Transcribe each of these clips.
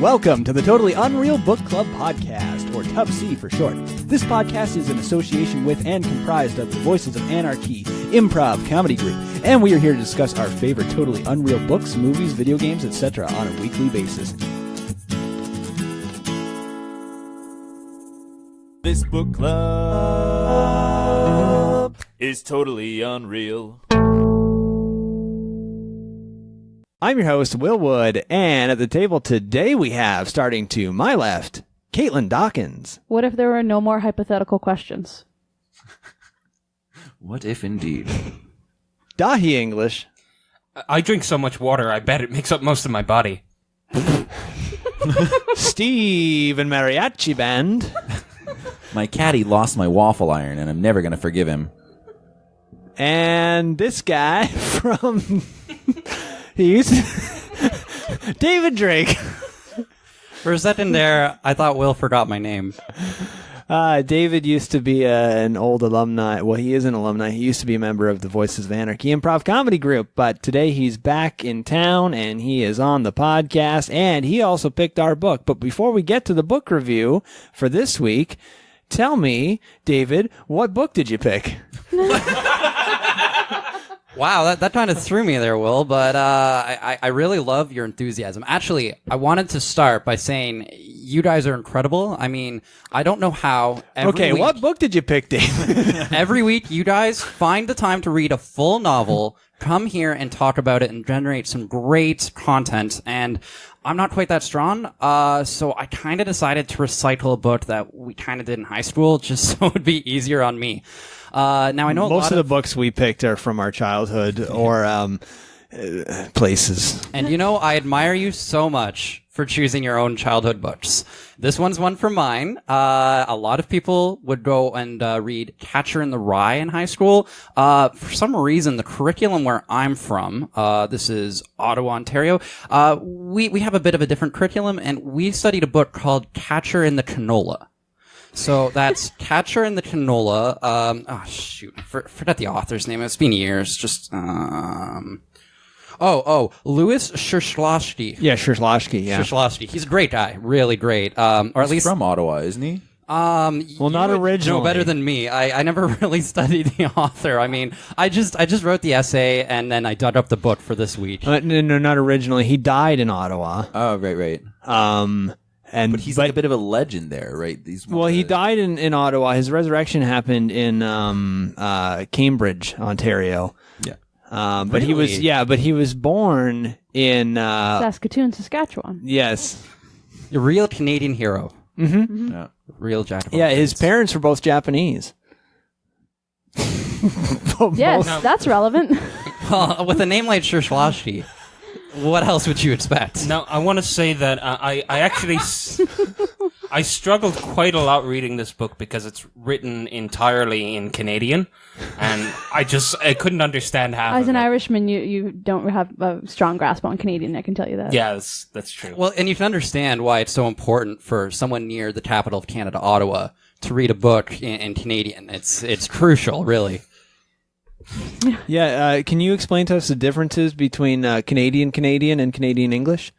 Welcome to the Totally Unreal Book Club Podcast, or TUBC for short. This podcast is in association with and comprised of the Voices of Anarchy Improv comedy group, and we are here to discuss our favorite totally unreal books, movies, video games, etc. on a weekly basis. This book club is totally unreal. I'm your host, Willwood, and at the table today we have, starting to my left, Caitlin Dawkins. What if there were no more hypothetical questions? What if indeed? Dahi English. I drink so much water, I bet it makes up most of my body. Steve and Mariachi Band. My caddy lost my waffle iron, and I'm never going to forgive him. And this guy from... David Drake. For a second there, I thought Will forgot my name. David used to be an old alumni. Well, he is an alumni. He used to be a member of the Voices of Anarchy Improv comedy group, but today he's back in town and he is on the podcast, and he also picked our book. But before we get to the book review for this week, tell me, David, what book did you pick? Wow, that kind of threw me there, Will, but I really love your enthusiasm. Actually, I wanted to start by saying you guys are incredible. I mean, I don't know how. What book did you pick, David? Every week, you guys find the time to read a full novel, come here and talk about it, and generate some great content. And I'm not quite that strong, so I kind of decided to recycle a book that we kind of did in high school, just so it would be easier on me. Now I know most of the books we picked are from our childhood or places. And you know, I admire you so much for choosing your own childhood books. This one's one from mine. A lot of people would go and read Catcher in the Rye in high school. For some reason, the curriculum where I'm from, this is Ottawa, Ontario, we have a bit of a different curriculum, and we studied a book called Catcher in the Canola. So that's Catcher in the Canola. Forgot the author's name. It's been years. Just Louis Sherslosky. Yeah, Sherslosky. Yeah, Sherslosky. He's a great guy, really great. Or at He's least from Ottawa, isn't he? Well, not originally. No, better than me. I never really studied the author. I mean, I just wrote the essay and then I dug up the book for this week. No, not originally. He died in Ottawa. Oh, right. But he's like a bit of a legend there, right? He died in Ottawa. His resurrection happened in Cambridge, Ontario. Yeah. But he was born in Saskatoon, Saskatchewan. Yes. A real Canadian hero. Mm-hmm. Yeah. Real Jack. Yeah, his parents were both Japanese. Yes, that's relevant. Well, with a name like Sherslosky, what else would you expect? Now, I want to say that I actually I struggled quite a lot reading this book because it's written entirely in Canadian, and I couldn't understand half As of an it. Irishman, you don't have a strong grasp on Canadian, I can tell you that. Yeah, that's true. Well, and you can understand why it's so important for someone near the capital of Canada, Ottawa, to read a book in Canadian. It's crucial, really. Yeah, can you explain to us the differences between Canadian and Canadian English?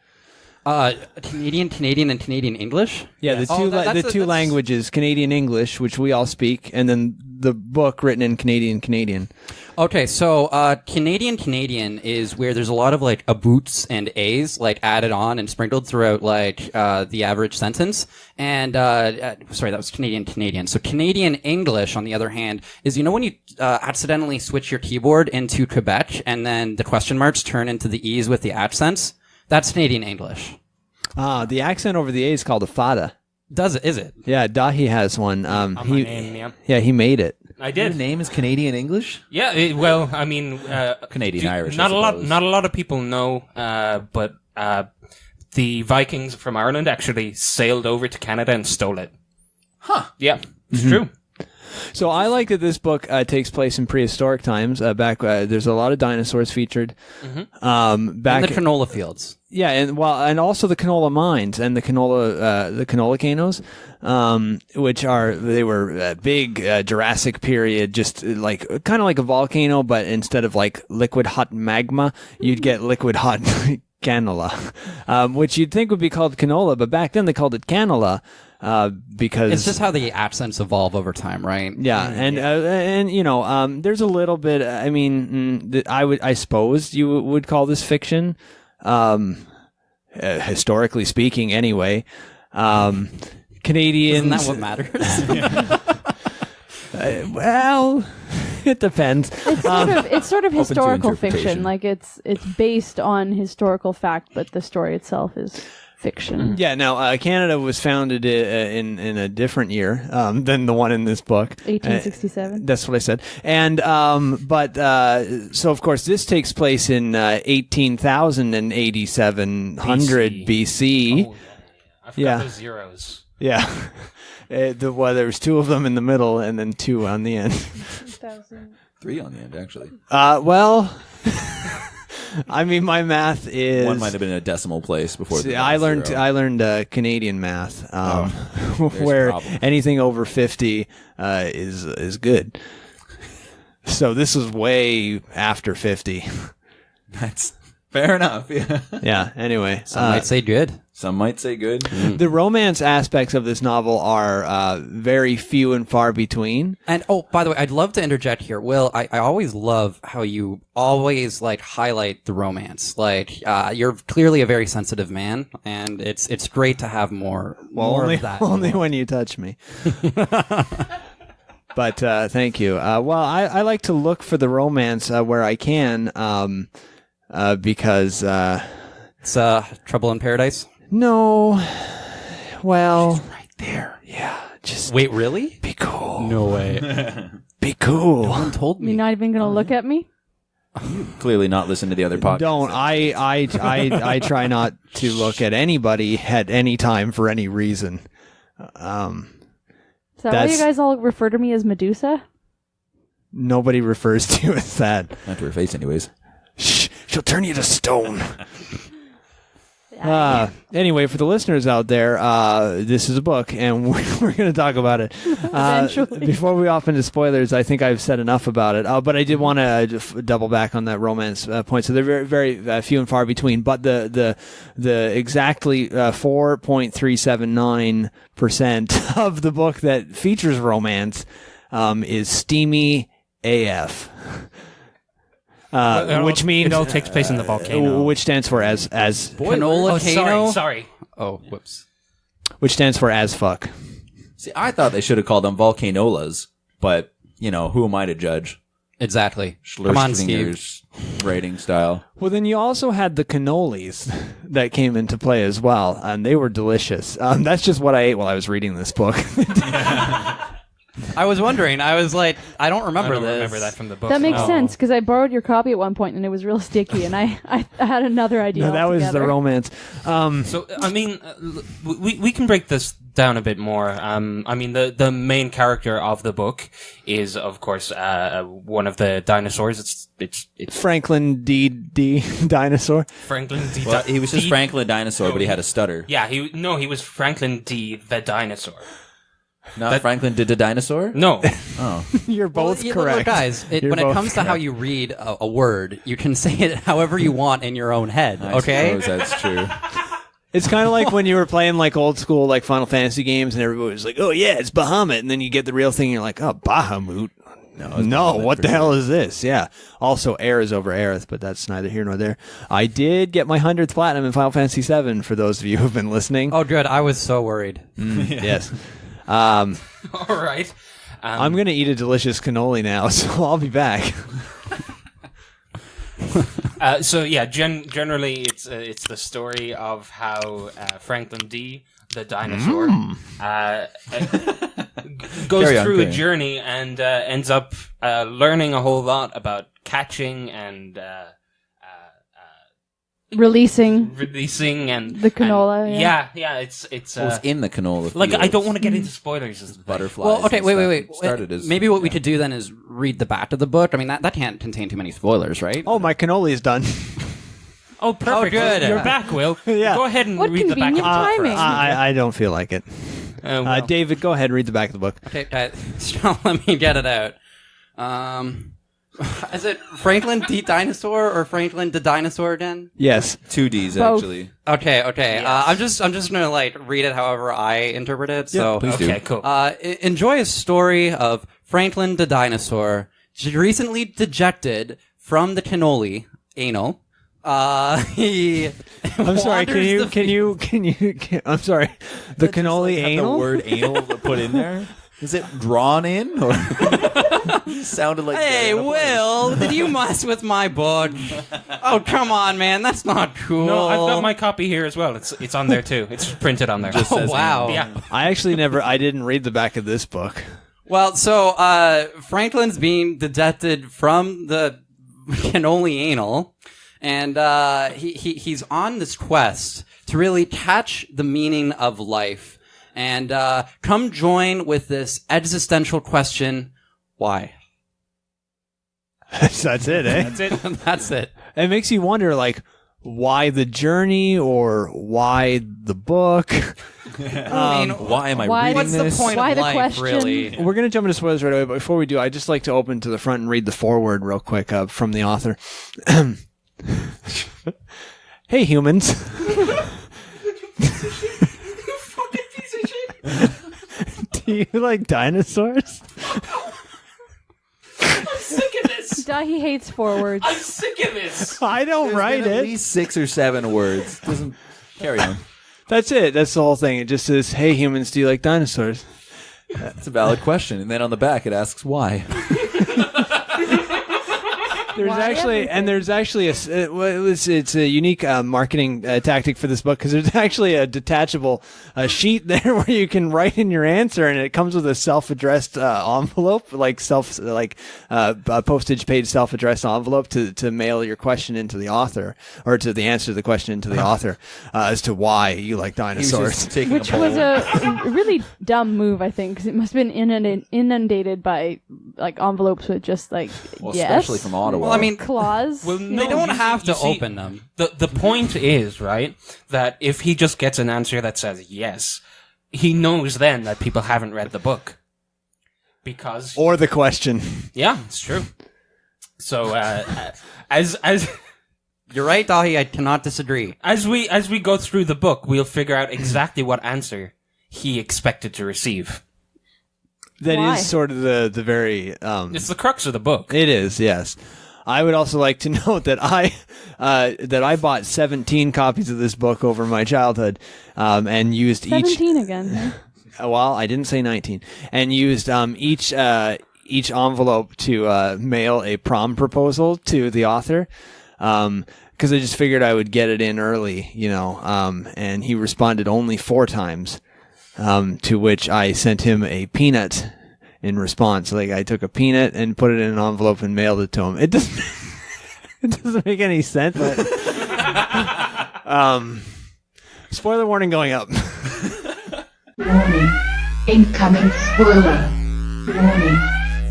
Canadian and Canadian English? Yeah, the two languages, Canadian English, which we all speak, and then the book written in Canadian. Okay, so Canadian is where there's a lot of like aboots and a's like added on and sprinkled throughout like the average sentence. And sorry, that was Canadian. So Canadian English, on the other hand, is when you accidentally switch your keyboard into Quebec and then the question marks turn into the e's with the accents. That's Canadian English. The accent over the A is called a fada. Is it? Yeah, Dahi has one. He made it. I did. Your name is Canadian English? Yeah, Canadian Irish. Not a lot of people know, but the Vikings from Ireland actually sailed over to Canada and stole it. Huh. Yeah, it's true. So I like that this book takes place in prehistoric times. There's a lot of dinosaurs featured. Mm-hmm. Back in the canola fields. Yeah, and also the canola mines and the canola canos, which they were big Jurassic period, just like kind of like a volcano, but instead of like liquid hot magma, you'd get liquid hot Canola, which you'd think would be called canola, but back then they called it Canola because It's just how the accents evolve over time, right? yeah, and you know, there's a little bit. I mean, I suppose you would call this fiction, historically speaking, anyway. Canadians. Isn't that what matters? Well, it depends. It's sort of historical interpretation. fiction. Like it's based on historical fact, but the story itself is fiction. Yeah. Now, Canada was founded in a different year than the one in this book. 1867. That's what I said. And so of course this takes place in 18,000 and 8700 BC. Oh, I forgot those zeros. Yeah. There's two of them in the middle and then two on the end. 3 on the end, actually. Well, I mean, my math is. One might have been in a decimal place before. See, the I learned Canadian math, where anything over 50 is good. So this is way after 50. That's fair enough. Yeah. Yeah. Anyway, Some might say good. Some might say good. the romance aspects of this novel are very few and far between. And by the way, I'd love to interject here. Will, I always love how you always like highlight the romance. Like you're clearly a very sensitive man, and it's great to have more of that. Only when you touch me. But thank you. Well, I like to look for the romance where I can, because It's Trouble in Paradise. no, well, Right there. yeah, just Wait, really? be cool. No way. Be cool. One told You're me. not even gonna look at me? Clearly not listen to the other podcast. Don't. I try not to look at anybody at any time for any reason. Is that why That's- you guys all refer to me as Medusa? Nobody refers to you as that. Not to her face, anyways. Shh, she'll turn you to stone. Anyway, for the listeners out there, this is a book, and we're going to talk about it. Eventually. Before we hop into spoilers, I think I've said enough about it. But I did want to double back on that romance point. So they're very, very few and far between. But the exactly 4.379% of the book that features romance is steamy AF. Which means it all takes place in the volcano. which stands for as Canola Oh, Cano? sorry. Oh, whoops. which stands for as fuck. See, I thought they should have called them volcanolas, but, you know, who am I to judge? Exactly. Come on, Steve. Schlerstenger's writing style. Well, then you also had the cannolis that came into play as well, and they were delicious. That's just what I ate while I was reading this book. I was wondering. I was like, I don't remember I don't this. remember that from the book. That makes No. sense because I borrowed your copy at one point and it was real sticky, and I had another idea. No, that was the altogether. romance. So, I mean, we can break this down a bit more. I mean, the main character of the book is, of course, one of the dinosaurs. It's Franklin D. Dinosaur. Franklin D. Well, he was just Franklin Dinosaur, but he had a stutter. Yeah, he was Franklin D. the dinosaur. Not Franklin did the dinosaur? No, You're both Well, correct. Look, guys, You're when it both comes to how correct. you read a word, you can say it however you want in your own head, I okay? suppose that's true. It's kind of like when you were playing like old school like Final Fantasy games, and everybody was like, "Oh yeah, it's Bahamut," and then you get the real thing, and you're like, "Oh, Bahamut." No, Bahamut what for the hell sure. is this? Yeah. Also, air is over Aerith, but that's neither here nor there. I did get my 100th platinum in Final Fantasy VII. For those of you who've been listening. Oh, good. I was so worried. Yes. all right. I'm gonna eat a delicious cannoli now, so I'll be back. So yeah, generally it's the story of how Franklin D. the dinosaur goes Carry on, through carry a on. journey and ends up learning a whole lot about catching and Releasing releasing and The canola, and- yeah. yeah. It's It was in the canola like I fields. don't want to get into spoilers. Is the thing. Butterflies. Well, okay, and wait. stuff. Started as Maybe what we could do then is read the back of the book. I mean, that can't contain too many spoilers, right? Oh, my cannoli is done. Oh, perfect. good. You're back, Will. Yeah. Go ahead and What read the back of the convenient book for timing. us. I don't feel like it. Well. David, go ahead and read the back of the book. Okay, so let me get it out. Is it Franklin D. Dinosaur or Franklin the Dinosaur again? Yes. 2 Ds, Both. actually. Okay. Yes. I'm just gonna like read it however I interpret it. So please do. Okay, cool. enjoy a story of Franklin the Dinosaur, recently dejected from the cannoli anal. He. I'm sorry. wanders the I'm sorry. The cannoli Have anal. the word anal put in there? Is it drawn in? Or it sounded like. Hey, Will, did you mess with my book? Oh, come on, man. That's not cool. No, I've got my copy here as well. It's on there too. It's printed on there. Just Oh, says wow. Yeah. I actually I didn't read the back of this book. Well, so Franklin's being dejected from the cannoli anal, and he's on this quest to really catch the meaning of life. And come join with this existential question, why? That's it, eh? That's it. That's it. It makes you wonder, like, why the journey or why the book? I mean, Why am I Why- reading what's the this? point Why of the life, question? really? We're going to jump into spoilers right away, but before we do, I'd just like to open to the front and read the foreword real quick from the author. Hey, humans. Do you like dinosaurs? I'm sick of this. He hates forwards. I'm sick of this. I don't write At it. least 6 or 7 words. Doesn't carry on. That's it. That's the whole thing. It just says, "Hey, humans, do you like dinosaurs?" That's a valid question. And then on the back it asks why. There's actually it's a unique marketing tactic for this book because there's actually a detachable sheet there where you can write in your answer, and it comes with a self-addressed envelope, like a postage paid self-addressed envelope to mail your question into the author, or to the answer to the question into the author as to why you like He was dinosaurs. just taking Which a was poll. a really dumb move, I think, because it must have been inundated by like envelopes with just like Well, yes, especially from Ottawa. Well, I mean, clause. Well, they no, don't you have see- to you see, open them. The point is, right, that if he just gets an answer that says yes, he knows then that people haven't read the book. Because Or the question. yeah, it's true. So as You're right, Dahi. I cannot disagree. as we go through the book, we'll figure out exactly what answer he expected to receive. That Why? is sort of the very It's the crux of the book. It is, yes. I would also like to note that I bought 17 copies of this book over my childhood, and used 17 again. well, I didn't say 19, and used each envelope to mail a prom proposal to the author. Because I just figured I would get it in early, and he responded only 4 times. To which I sent him a peanut in response. Like, I took a peanut and put it in an envelope and mailed it to him. It doesn't make any sense, but spoiler warning going up. Warning. Incoming spoiler. Warning.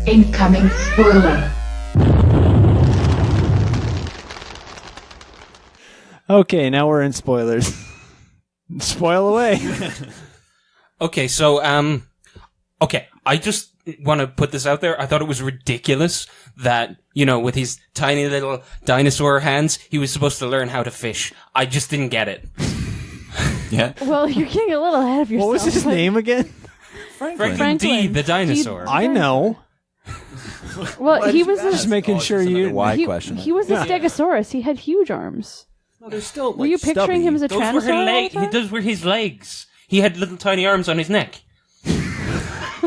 Incoming spoiler. Okay, now we're in spoilers. Spoil away. Okay, so okay, I just want to put this out there. I thought it was ridiculous that, with his tiny little dinosaur hands, he was supposed to learn how to fish. I just didn't get it. Yeah. Well, you're getting a little ahead of yourself. What was his but- name again? Franklin D, the dinosaur. I know. Well, he was Just making sure you. Why he, question? he was a stegosaurus. He had huge arms. No, there's still. Were you picturing him as a Those were tyrannosaur? those were his legs. He had little tiny arms on his neck.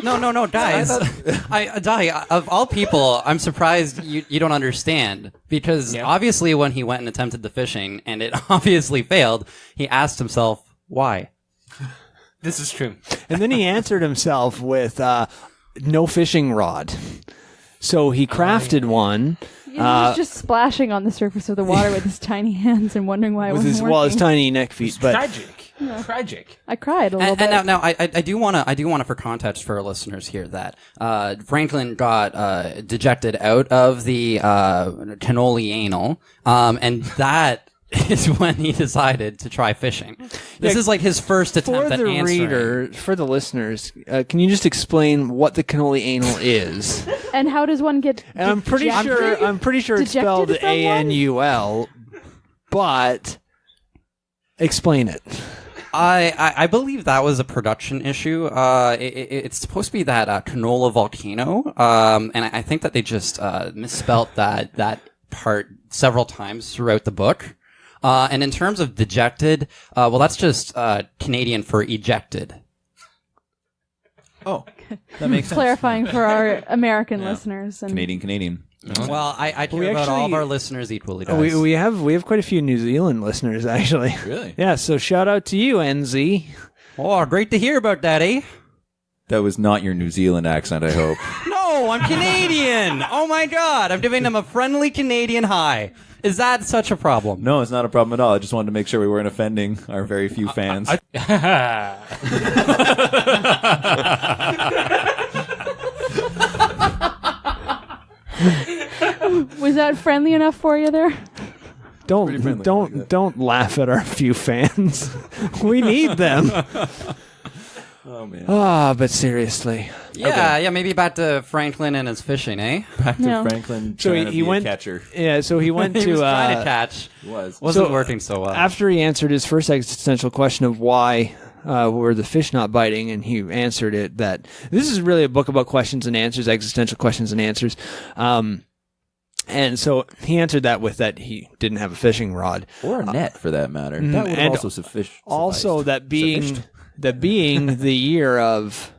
No, guys. Dahi, of all people, I'm surprised you don't understand. Because obviously when he went and attempted the fishing, and it obviously failed, he asked himself, why? This is true. And then he answered himself with no fishing rod. So he crafted one He was just splashing on the surface of the water with his tiny hands and wondering why it with wasn't his working. tiny neck feet. But Tragic. Tragic. I cried a little bit. And now I do want to, for context for our listeners here, that Franklin got dejected out of the cannoli anal, and that is when he decided to try fishing. This is like his first attempt For at the answering. for the listeners, can you just explain what the cannoli anal is? And how does one get? And I'm pretty sure it's Dejected spelled from one? ANUL, but explain it. I believe that was a production issue. It's supposed to be that Canola volcano, and I think that they just misspelt that part several times throughout the book. And in terms of dejected, well, that's just Canadian for ejected. Oh, that makes sense. Clarifying for our American listeners. And Canadian. Well, I care We about all of actually- our listeners equally, guys. We have quite a few New Zealand listeners actually. Really? Yeah, so shout out to you, NZ. Oh, great to hear about that, eh? That was not your New Zealand accent, I hope. No, I'm Canadian! Oh my god, I'm giving them a friendly Canadian hi. Is that such a problem? No, it's not a problem at all. I just wanted to make sure we weren't offending our very few fans. was that friendly enough for you there? Don't laugh at our few fans. We need them. Oh, man. But seriously. Yeah, maybe back to Franklin and his fishing, eh? Back to No. Franklin So trying to he be went a catcher. Yeah, so he went He to was trying to catch. He was. Wasn't So, working so well. after he answered his first existential question of why were the fish not biting, and he answered it that this is really a book about questions and answers, existential questions and answers. And so he answered that with that he didn't have a fishing rod. Or a net, for that matter. That would have and also sufficed. Also, that being the year of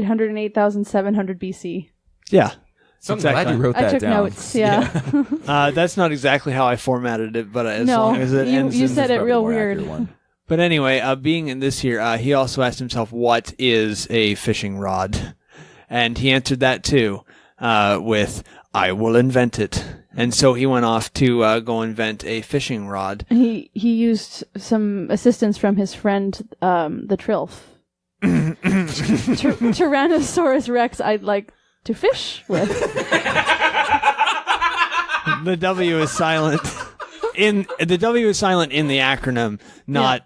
1,808,700 BC. yeah. Something Glad Exactly. you wrote that I took down. notes. Yeah. That's not exactly how I formatted it, but as No, long as it ends you in said it Probably real more weird. accurate one. But anyway, being in this year, he also asked himself, what is a fishing rod? And he answered that too, with, I will invent it. And so he went off to go invent a fishing rod. He used some assistance from his friend, the Trilf. Tyrannosaurus Rex, I'd like to fish with. The W is silent. The W is silent in the acronym, not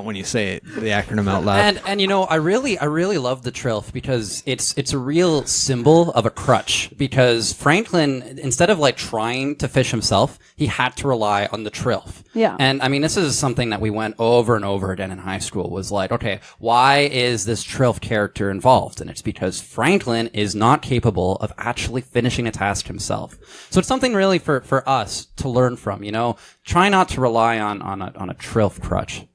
when you say it, the acronym out loud. And you know, I really love the Trilf because it's a real symbol of a crutch. Because Franklin, instead of like trying to fish himself, he had to rely on the Trilf. Yeah. And I mean, this is something that we went over and over again in high school. Was like, okay, why is this Trilf character involved? And it's because Franklin is not capable of actually finishing a task himself. So it's something really for us to learn from. You know, try not to rely on a Trilf crutch.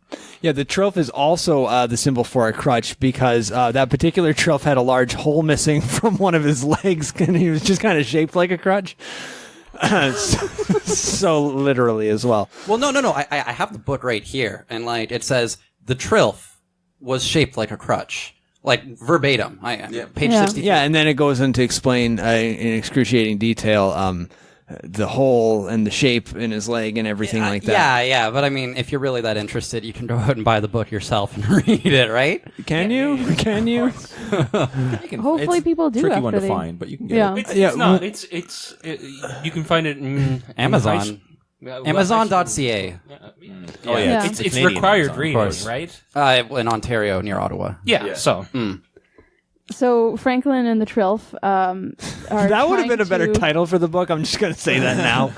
Yeah, the Trilf is also the symbol for a crutch because that particular Trilf had a large hole missing from one of his legs, and he was just kind of shaped like a crutch. So literally as well. Well, no. I have the book right here, and like it says the Trilf was shaped like a crutch, like verbatim. Page Yeah. 63. Yeah, and then it goes into explain in excruciating detail the hole and the shape in his leg and everything like that. Yeah. But I mean, if you're really that interested, you can go out and buy the book yourself and read it, right? Can you? Can you? Hopefully people do Tricky after one to they... find, but you can get Yeah. it. It's not. You can find it in Amazon. Amazon.ca. Oh, Yeah. It's Canadian required Amazon, of reading, course. right? In Ontario, near Ottawa. Yeah. So So Franklin and the Trilf are That would have been a trying better to- title for the book. I'm just going to say that now.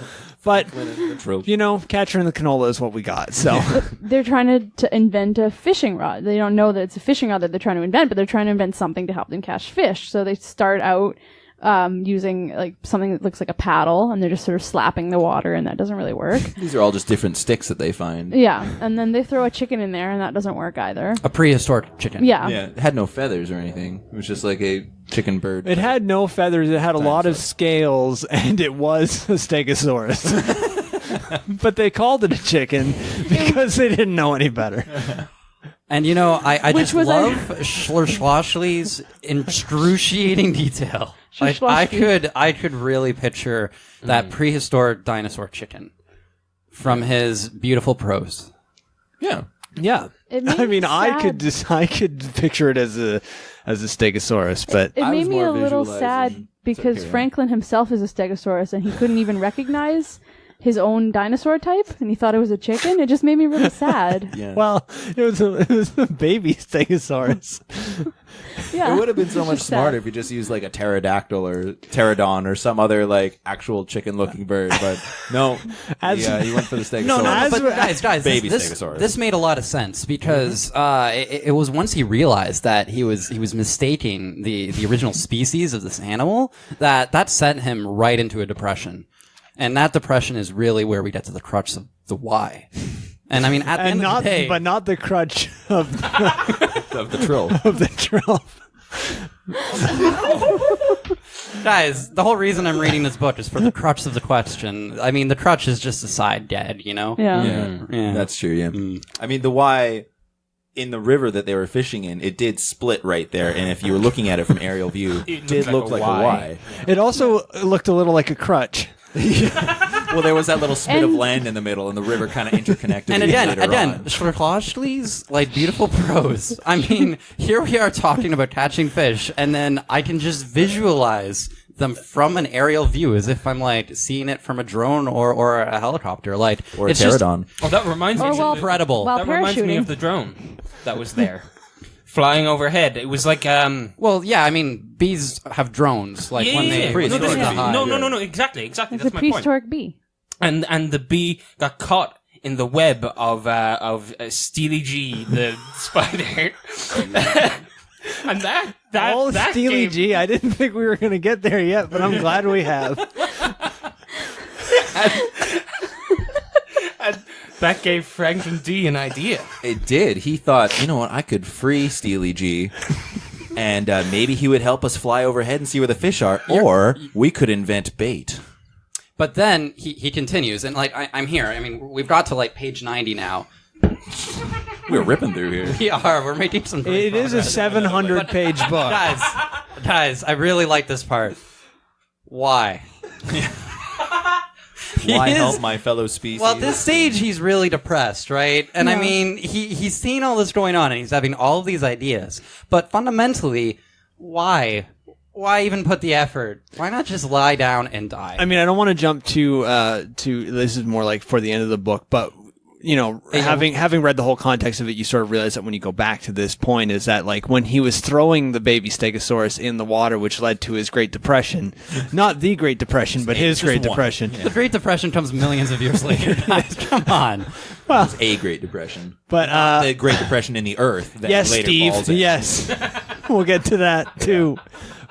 But, Trilf. you know, Catcher in the Canola is what we got. So, They're trying to invent a fishing rod. They don't know that it's a fishing rod that they're trying to invent, but they're trying to invent something to help them catch fish. So they start out using like something that looks like a paddle, and they're just sort of slapping the water, and that doesn't really work. These are all just different sticks that they find. Yeah, and then they throw a chicken in there, and that doesn't work either. A prehistoric chicken. Yeah. Yeah, it had no feathers or anything. It was just like a chicken bird. it had no feathers. It had a lot of scales, and it was a stegosaurus. But they called it a chicken because they didn't know any better. And you know, I Which just was love Schloshley's excruciating detail. Like, I could really picture that prehistoric dinosaur chicken from his beautiful prose. Yeah. Yeah. It made I mean, me I sad. could picture it as a stegosaurus, but It I made was me more a little visualizing- sad because Franklin himself is a stegosaurus and he couldn't even recognize his own dinosaur type, and he thought it was a chicken. It just made me really sad. Yeah. Well, it was a baby stegosaurus. Yeah. It would have been so much Sad. smarter if you just used like a pterodactyl or pterodon or some other like actual chicken-looking bird. But no, he went for the stegosaurus. no, But guys, Baby this stegosaurus. this made a lot of sense because it was once he realized that he was mistaking the original species of this animal that sent him right into a depression, and that depression is really where we get to the crux of the why. And I mean, at the end of the day, but not the crutch of of the trill. of the trough. guys, the whole reason I'm reading this book is for the crux of the question. I mean, the crutch is just a side gag, you know? Yeah. Yeah. That's true. Yeah. I mean, the why in the river that they were fishing in, it did split right there, and if you were looking at it from aerial view, it did look like a Y. It also looked a little like a crutch. Well, there was that little spit of land in the middle, and the river kind of interconnected. And later again, on. Schwartley's like beautiful prose. I mean, here we are talking about catching fish, and then I can just visualize them from an aerial view as if I'm like seeing it from a drone or a helicopter, like or a it's just pterodon. Oh, that reminds me. Or while- incredible. while That reminds me parachuting. of the drone that was there, flying overhead. It was like Well, yeah, I mean, bees have drones, like when they yeah. leave the Prehistoric. hive. No, exactly. It's a That's my point. prehistoric bee. And the bee got caught in the web of Steely G, the spider. And that Oh, that Steely gave, G. I didn't think we were going to get there yet, but I'm glad we have. and that gave Franklin D an idea. It did. He thought, you know what, I could free Steely G, and maybe he would help us fly overhead and see where the fish are, or we could invent bait. But then he continues, and like I'm here. I mean, we've got to like page 90 now. We're ripping through here. We're making some. great It is a progress. 700-page book. Guys, I really like this part. Why? Why He is- help my fellow species? Well, at this stage, he's really depressed, right? And I Yeah. mean, he's seeing all this going on, and he's having all of these ideas. But fundamentally, why? Why even put the effort? Why not just lie down and die? I mean, I don't want to jump to this is more like for the end of the book, but you know, having read the whole context of it, you sort of realize that when you go back to this point is that like when he was throwing the baby stegosaurus in the water, which led to his Great Depression, not the Great Depression, but his Great one. Depression. the Great Depression comes millions of years later, guys. Come on. Well, a Great Depression. but The Great Depression in the Earth that yes, later Steve. falls in. Yes, we'll get to that too.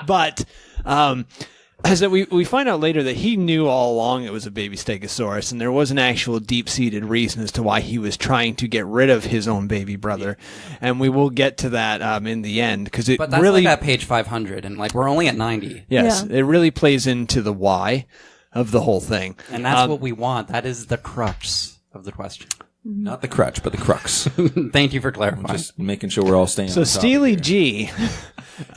But as that we find out later that he knew all along it was a baby stegosaurus, and there was an actual deep-seated reason as to why he was trying to get rid of his own baby brother, and we will get to that in the end because it But that's really, like at page 500, and like we're only at 90. yes, Yeah. it really plays into the why of the whole thing. And that's what we want. That is the crux of the question. Not the crutch, but the crux. Thank you for clarifying. Just making sure we're all staying So on topic Steely here. G,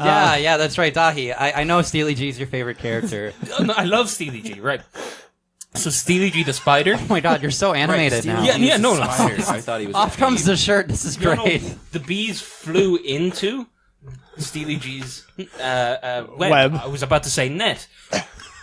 Yeah, that's right, Dahi. I know Steely G is your favorite character. Oh, no, I love Steely G, right? So Steely G the spider. Oh my god, you're so animated now. Yeah, no, no. I thought he was. Off comes the shirt. This is No, no, great. the bees flew into Steely G's web. Web. I was about to say net.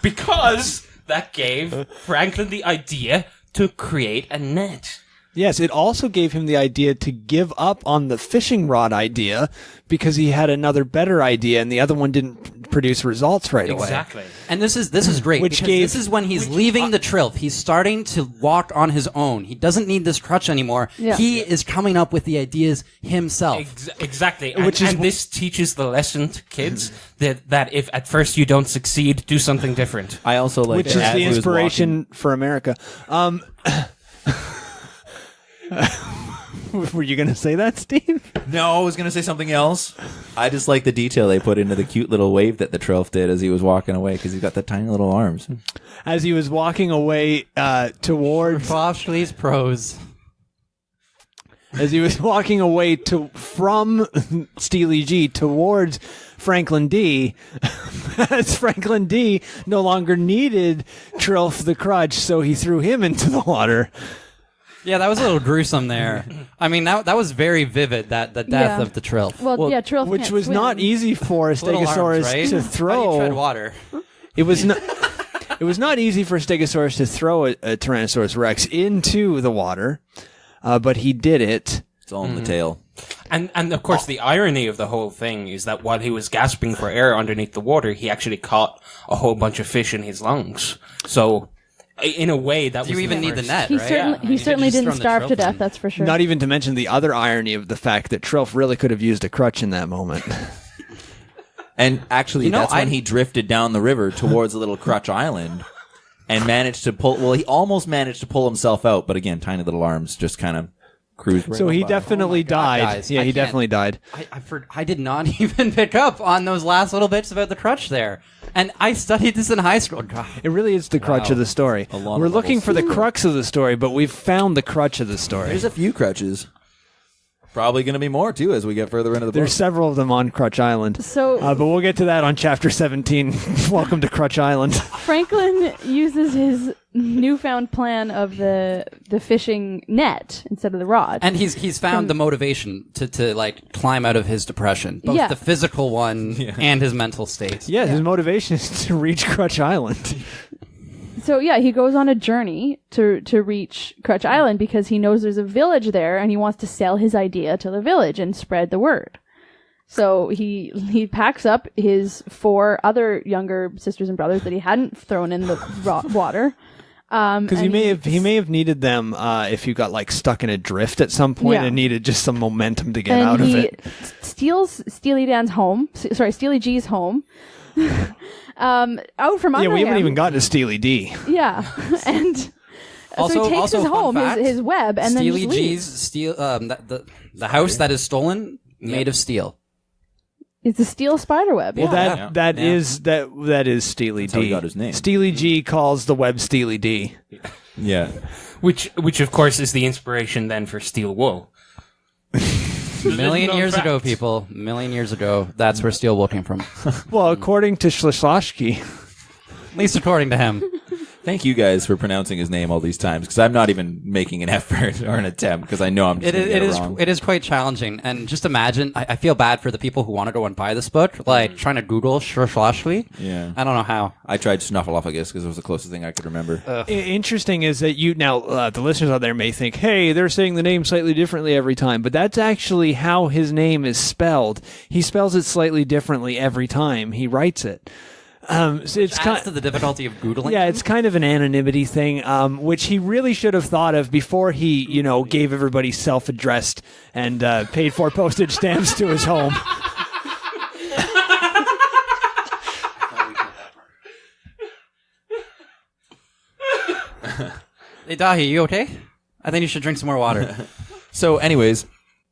Because that gave Franklin the idea to create a net. yes, it also gave him the idea to give up on the fishing rod idea because he had another better idea, and the other one didn't produce results right away. Exactly. And this is great Which because gave- this is when he's leaving the trilth. He's starting to walk on his own. He doesn't need this crutch anymore. Yeah. He is coming up with the ideas himself. Exactly. And, Which is- and this teaches the lesson to kids that if at first you don't succeed, do something different. I also like Which is that as the he was inspiration for America. Were you going to say that, Steve? walking- No, I was going to say something else. I just like the detail they put into the cute little wave that the Trilf did as he was walking away because he's got the tiny little arms. As he was walking away towards, Ashley's prose. as he was walking away from Steely G towards Franklin D, as Franklin D no longer needed Trilf the crutch, so he threw him into the water. Yeah, that was a little gruesome there. I mean, that was very vivid, the death Yeah. of the trilth. Well, yeah, Trilf Which can't was swim. not easy for a Little arms, Stegosaurus right? to How do you tread throw. water? It was not. It was not easy for Stegosaurus to throw a Tyrannosaurus Rex into the water, but he did it. It's all in the tail. And of course, the irony of the whole thing is that while he was gasping for air underneath the water, he actually caught a whole bunch of fish in his lungs. So, in a way, that Do you was even need the net, He right? certainly just didn't throw the starve to trophy death, in. that's for sure. Not even to mention the other irony of the fact that Trilf really could have used a crutch in that moment. And actually, You know, that's when he drifted down the river towards a little crutch island and managed to pull. Well, he almost managed to pull himself out, but again, tiny little arms just kind of cruised. Right So he by. definitely Oh my God, died. guys, Yeah, I he can't- definitely died. I did not even pick up on those last little bits about the crutch there. And I studied this in high school. God. It really is the crutch Wow. of the story. A lot of We're looking levels. for the crux of the story, but we've found the crutch of the story. There's a few crutches. Probably going to be more too as we get further into the book. There's several of them on Crutch Island. So But we'll get to that on chapter 17. Welcome to Crutch Island. Franklin uses his newfound plan of the fishing net instead of the rod. And he's found the motivation to like climb out of his depression, both Yeah. the physical one and his mental state. Yeah, his motivation is to reach Crutch Island. So yeah, he goes on a journey to reach Crutch Island because he knows there's a village there and he wants to sell his idea to the village and spread the word. So he packs up his 4 other younger sisters and brothers that he hadn't thrown in the water. Because he may have needed them if you got like stuck in a drift at some point Yeah. and needed just some momentum to get and out of he it. steals Steely Dan's home. Steely G's home. Out from under Yeah, we haven't him. even gotten to Steely D. Yeah, and so he takes his fun home, fact, his web, and Steely then just G's leaves. steel. The house that is stolen made of steel. It's a steel spider web. Well, Yeah. that is Steely That's how D. he got his name. Steely G calls the web Steely D. Yeah. which of course is the inspiration then for steel wool. Million known years fact. ago, people. Million years ago, that's where steel wool came from. Well, according to Schlossky, At least according to him. Thank you guys for pronouncing his name all these times because I'm not even making an effort or an attempt because I know I'm just It going to get is it wrong. it is quite challenging, and just imagine. I feel bad for the people who want to go and buy this book, like trying to Google Schlossky. Yeah. I don't know how. I tried Snuffleupagus because it was the closest thing I could remember. interesting is that the listeners out there may think, hey, they're saying the name slightly differently every time, but that's actually how his name is spelled. He spells it slightly differently every time he writes it. So it's Adds to the difficulty of Googling. Yeah, it's kind of an anonymity thing, which he really should have thought of before he, gave everybody self-addressed and paid for postage stamps to his home. Hey, Dahi, you okay? I think you should drink some more water. So, anyways,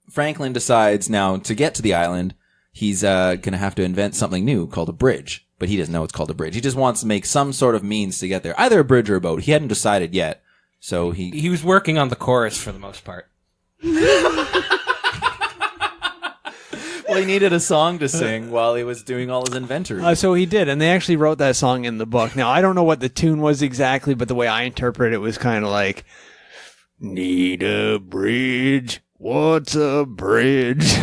Franklin decides now to get to the island, he's going to have to invent something new called a bridge. But he doesn't know it's called a bridge. He just wants to make some sort of means to get there. Either a bridge or a boat. He hadn't decided yet. So He was working on the chorus for the most part. Well, he needed a song to sing while he was doing all his inventory. So he did, and they actually wrote that song in the book. Now, I don't know what the tune was exactly, but the way I interpret it was kind of like, need a bridge, what's a bridge?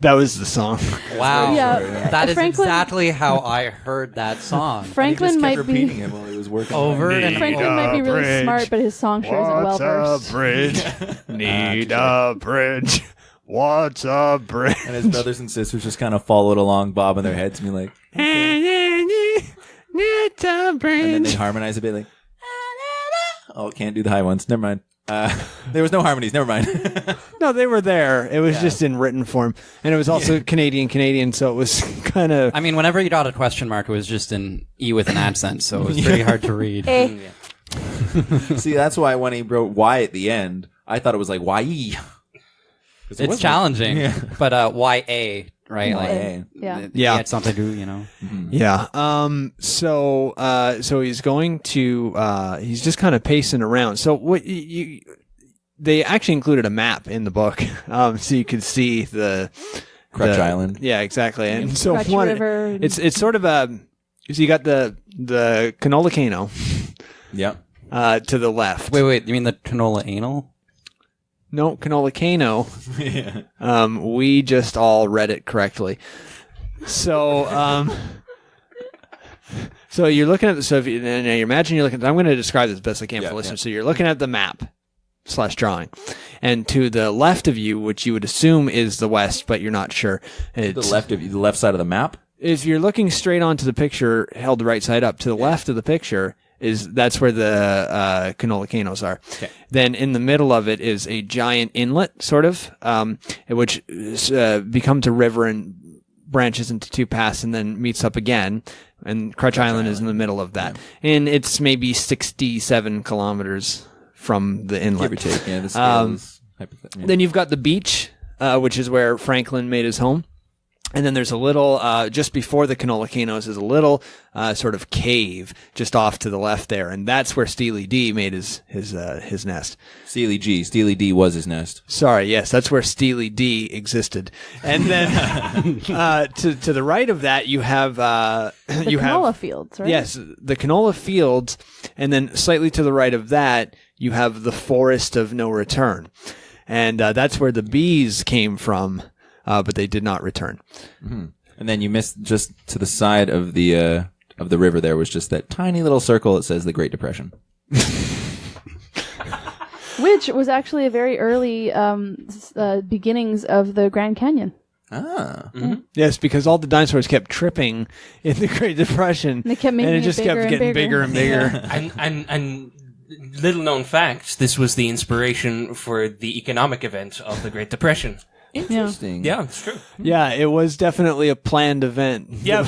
That was the song. Wow. Yeah, That is Franklin- exactly how I heard that song. Franklin might repeating be him while he was working Over on it. and Franklin might be really bridge. smart, but his song sure isn't well versed. bridge? Need a bridge. What's a bridge? And his brothers and sisters just kind of followed along, bobbing their heads, and be like, Need a and then they bridge. harmonize a bit like, oh, can't do the high ones. Never mind. There was no harmonies. Never mind. No, they were there. It was just in written form. And it was also Canadian, so it was kind of... I mean, whenever you got a question mark, it was just an E with an accent, so it was pretty hard to read. Eh. See, that's why when he wrote Y at the end, I thought it was like Y-E. It's challenging, but YA, right? Like, Yeah. Yeah. He had something to do, you know. Yeah. So he's going to. He's just kind of pacing around. So what they actually included a map in the book, so you could see the Crutch Island. Yeah, exactly. And so Crutch one, River. it's sort of a. So you got the Canola Cano Yep. to the left. Wait, you mean the canola anal? No, Canola Cano. We just all read it correctly. So So you're looking at the, so if you, now you imagine you're looking, I'm going to describe this as best I can Yeah, for listeners. yeah. So you're looking at the map / drawing, and to the left of you, which you would assume is the west, but you're not sure. The left of you, the left side of the map. If you're looking straight onto the picture, held the right side up, to the left of the picture that's where the Canola canos are. Okay. Then in the middle of it is a giant inlet, sort of, which becomes a river and branches into two paths and then meets up again. And Crutch Island is in the middle of that. Yeah. And it's maybe 67 kilometers from the inlet. Give or take. Yeah, the scale is hypothetical. Then you've got the beach, which is where Franklin made his home. And then there's a little, just before the Canola canos is a little, sort of cave just off to the left there. And that's where Steely D made his nest. Steely D was his nest. Sorry, yes, that's where Steely D existed. And then, to the right of that, you have, The canola fields, right? Yes, the canola fields. And then slightly to the right of that, you have the forest of no return. And, that's where the bees came from. But they did not return. Mm-hmm. And then you missed just to the side of the river. There was just that tiny little circle that says the Great Depression, Which was actually a very early beginnings of the Grand Canyon. Ah, Mm-hmm. Yes, because all the dinosaurs kept tripping in the Great Depression, They kept making and it it just bigger kept and getting bigger bigger. and bigger. And little known fact, this was the inspiration for the economic event of the Great Depression. interesting. Yeah, it's true. Yeah, it was definitely a planned event. Yeah.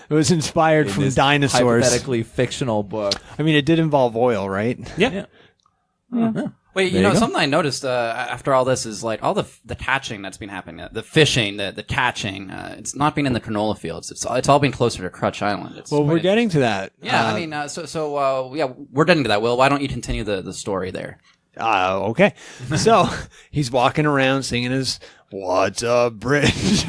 It was inspired In from this dinosaurs. hypothetically fictional book. I mean, it did involve oil, right? Yeah. Wait, There you go. something I noticed after all this is like all the catching that's been happening, the fishing, the catching. It's not been in the canola fields. It's all been closer to Crutch Island. It's Well, quite we're getting to that. Yeah, I mean, we're getting to that. Will, why don't you continue the story there? Okay. So he's walking around singing his "What's a Bridge?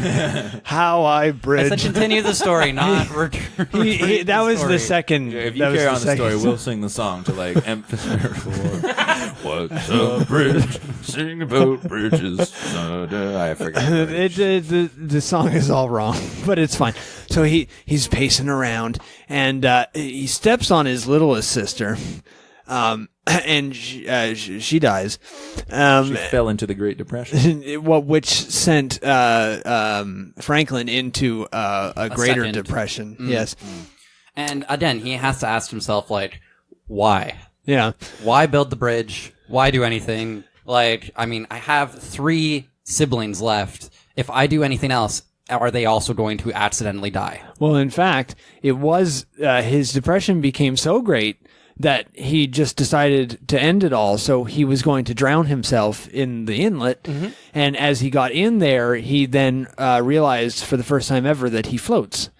How I I Bridge." said continue the story, not That was the second. If you that was carry on the second story, we'll sing the song to like emphasize. What's a bridge? Sing about bridges. I forgot. The song is all wrong, but it's fine. So he's pacing around, and he steps on his littlest sister, and she dies. She fell into the Great Depression. Which sent Franklin into a greater second. depression. Yes. And again, he has to ask himself, like, why? Yeah. Why build the bridge? Why do anything? Like, I mean, I have 3 siblings left. If I do anything else, are they also going to accidentally die? Well, in fact, it was his depression became so great that he just decided to end it all. So he was going to drown himself in the inlet. Mm-hmm. And as he got in there, he then realized for the first time ever that he floats.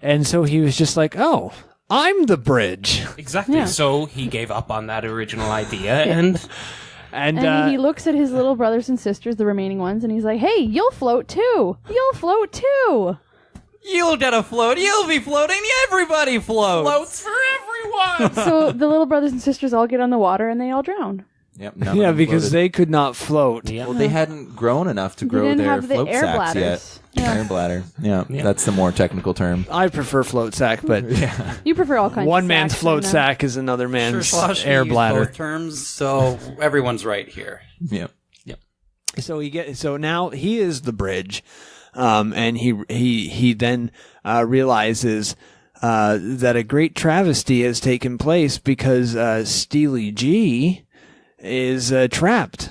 And so he was just like, oh, I'm the bridge. Exactly. Yeah. So he gave up on that original idea and And he looks at his little brothers and sisters, the remaining ones, and he's like, hey, you'll float too. You'll float too. You'll get a float. You'll be floating. Everybody floats. floats for everyone. So the little brothers and sisters all get on the water and they all drown. Yep. Yeah, because they could not float. Yeah. Well, they hadn't grown enough to They grow didn't their have the float air sacks bladders. yet. Yeah. Air bladder. Yeah, Yeah. that's the more technical term. I prefer float sack, but You prefer all kinds one of man's sacks float right now. sack is another man's Slosh, air we use bladder. both terms, so everyone's right here. Yep. So now he is the bridge, and he then realizes that a great travesty has taken place because Steely G is trapped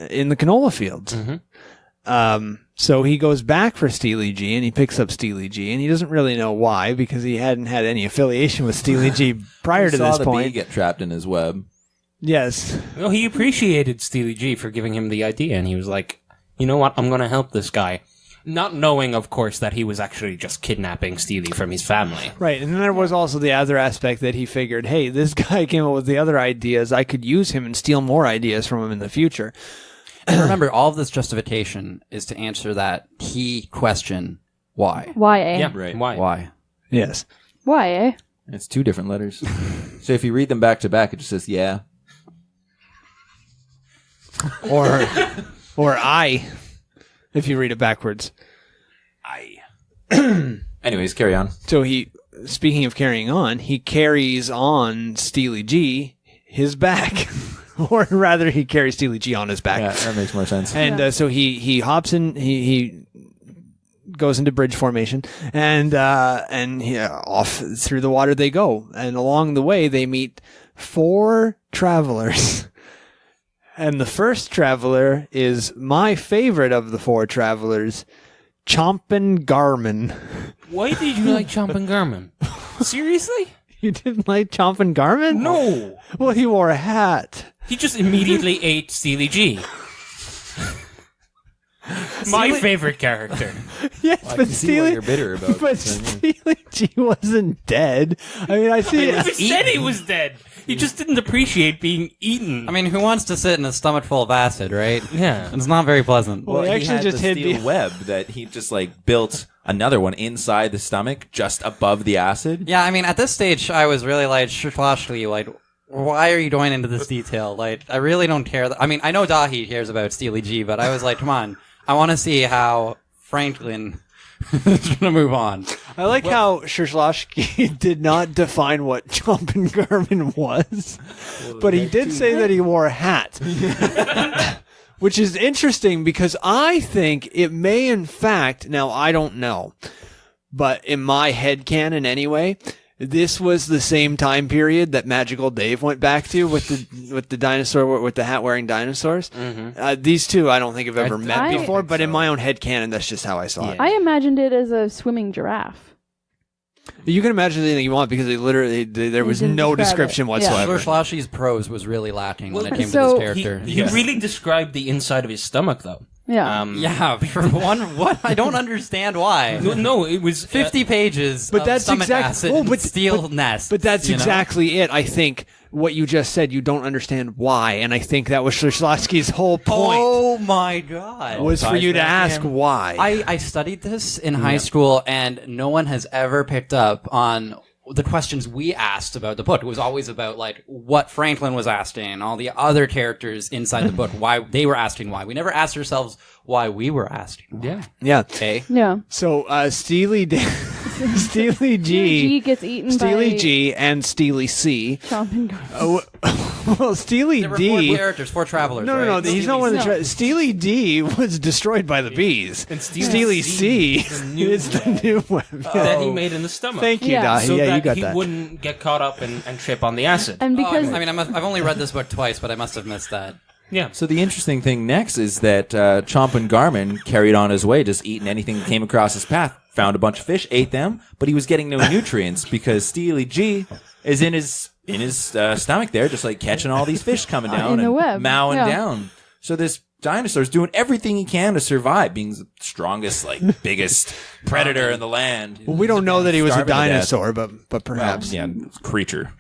in the canola fields. Mm-hmm. So he goes back for Steely G, and he picks up Steely G, and he doesn't really know why because he hadn't had any affiliation with Steely G prior to Saw this the point. bee get trapped in his web. Yes. Well, he appreciated Steely G for giving him the idea, and he was like, you know what, I'm going to help this guy. Not knowing, of course, that he was actually just kidnapping Steely from his family. Right, and then there was also the other aspect that he figured, hey, this guy came up with the other ideas. I could use him and steal more ideas from him in the future. And remember, all of this justification is to answer that key question: why? Why, eh? Yeah, Right. Why? Why? Yes. Why, eh? It's 2 different letters. So if you read them back to back, it just says yeah. Or I, if you read it backwards. Anyways, carry on. So he speaking of carrying on, he carries on Steely G his back. Or rather, he carries Steely G on his back. Yeah, that makes more sense. And so he hops in, he goes into bridge formation, and off through the water they go. And along the way, they meet 4 travelers. And the first traveler is my favorite of the 4 travelers, Chompin' Garmin. Why did you like Chompin' Garmin? Seriously? You didn't like Chompin' Garmin? No. Well, he wore a hat. He just immediately ate Steely G. My favorite character. Yes, I but can see what you're bitter about. But Steely G wasn't dead. I mean, I see He it. said he was dead. He just didn't appreciate being eaten. I mean, who wants to sit in a stomach full of acid, right? Yeah. It's not very pleasant. Well, he he actually had just the hid steel the web that he just like built another one inside the stomach, just above the acid. Yeah, I mean, at this stage, I was really like, Shloshli, like, why are you going into this detail? Like, I really don't care. I mean, I know Dahi cares about Steely G, but I was like, come on. I want to see how Franklin is going to move on. I like how Shishlovsky did not define what Chompin' Garmin was, but he did say that he wore a hat. Which is interesting because I think it may in fact, now I don't know, but in my headcanon anyway, this was the same time period that Magical Dave went back to with the dinosaur, with the hat wearing dinosaurs. Mm-hmm. These two I don't think have ever I met don't before, think but in so. my own headcanon, that's just how I saw it. I imagined it as a swimming giraffe. You can imagine anything you want because there was didn't no describe description it. whatsoever. Shloshli's prose was really lacking when it came so- to this character. He really described the inside of his stomach, though. Yeah. Yeah, for one, what? I don't understand why. No, it was 50 pages But of that's stomach exact- acid oh, and but- steel nest. But that's you know? exactly it. I think what you just said, you don't understand why, and I think that was Shishlovsky's whole point Oh my god. was for you to ask why. I studied this in high school, and no one has ever picked up on the questions we asked about the book. It was always about like what Franklin was asking, all the other characters inside the book, why they were asking why. We never asked ourselves why we were asking why. Yeah. Yeah. Okay. Yeah. So Steely G G, gets eaten Steely by G, and Steely C. Chompin' Garmin. Well, Steely There were D. 4 characters, 4 travelers. No, right? he's not one of the. No. Steely D was destroyed by the bees. And Steely C is the new one. That he made in the stomach. Thank you, Yeah. Dahi. So Yeah, that you got he that. wouldn't get caught up and trip on the acid. And Oh, because I've only read this book twice, but I must have missed that. Yeah. So the interesting thing next is that Chompin' Garmin carried on his way, just eating anything that came across his path. Found a bunch of fish, ate them, but he was getting no nutrients because Steely G is in his stomach there, just like catching all these fish coming down In the and web. mowing Yeah. down. So this dinosaur's doing everything he can to survive, being the strongest, like biggest predator in the land. Well, we don't know that he was a Starving to death. dinosaur, but perhaps. Yeah, creature.